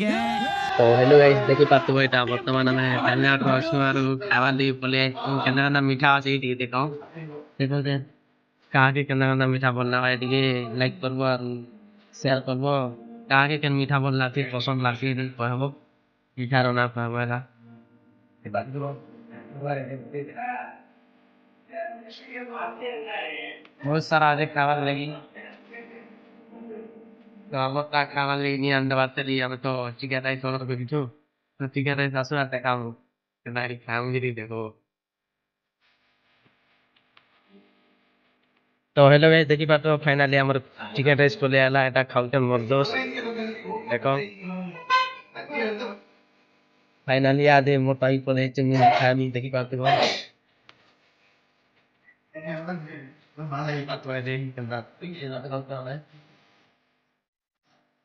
तो hello guys देखि पातो एटा वर्तमान ଆମେ ଫ୍ୟାମିଲି ଅଛୁ ଆରୁ ଖାଇବା ଦେଇ ପଲେ କେନା କେନା ମିଠା ଅଛି ଟିକେ ଦେଖାओ देखो दे କାହାକେ କେନା କେନା ମିଠା ଭଲ ଲାଗେ ଟିକେ ଲାଇକ୍ କରବ ଆରୁ ସେୟାର କରବ କାହାକେ କେନ ମିଠା ଭଲ ଲାଗସି ପସନ୍ଦ ଲାଗସି କହିବ ମିଠାର ନା କହିବ ହେଲା बहुत सारा आज खावा लगी तो हम का खावा लगी नहीं अंदर बात चली हम तो चिकन राइस ऑर्डर कर दीजिए तो चिकन राइस आसु आते खाऊं तुम्हारी खाऊंगी देखो तो हेलो गाइस देखि पातो फाइनली हमर चिकन राइस को ले आला एटा खाउतन मोर दोस्त देखो फाइनली आदे मोटाई को ले चिंग खानी देखि पातो पातो है देखि कंदा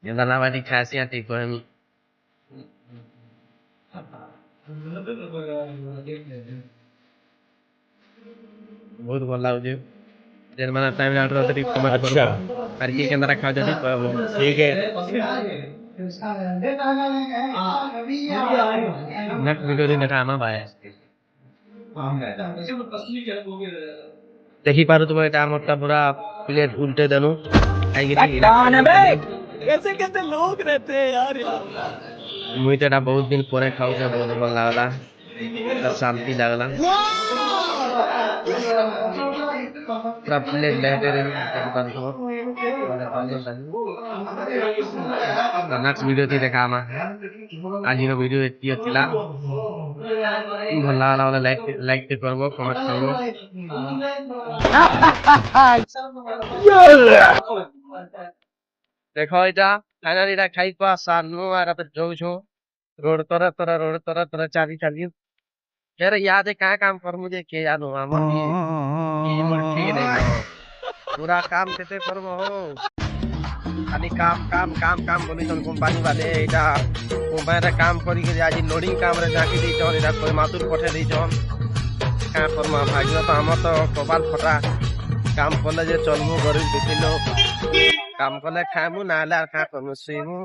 ये दाना वाली खासी आती को हम बहुत भल लाଗୁଛି ଯେମାନେ ଟାଇମ୍ ଆଉଟ୍ ରାତି କମେଣ୍ଟ କର ଆର କି କେନ୍ତା ଖାଉ ଯଦି କହିବ ଠିକ है नेक्स्ट वीडियो दिन देखा हम भाई देखि पारो तुम एटा हमरटा पूरा प्लेट उल्टे देनु खाई गिरी कैसे कैसे लोग रहते हैं यार मुई तो बहुत दिन परे खाऊ से बहुत भल लागला शांति लागला पूरा प्लेट बैठे रहे नेक्स्ट वीडियो थी देखा हम आज नो वीडियो एती अतिला भल लागला वाला लाइक करबो कमेंट करबो देखो एटा फाइनली एटा खाई पा सानु आर पे जाउ छु रोड तोरा चाली यार याद है क्या काम कर मुझे के जानो हमर की हमर ठीक नहीं पूरा काम कैसे करबो हो खाली काम बोली तो कंपनी वाले एटा कंपनी काम करी के आज लोडिंग काम रे जाके दी जन एटा कोई मातुर पठे दी जन का करमा भाग्य तो हमर तो कपाल फटा काम करले जे चलमु गरीब देखिलो काम करले खामु ना ला का करमु सुइमु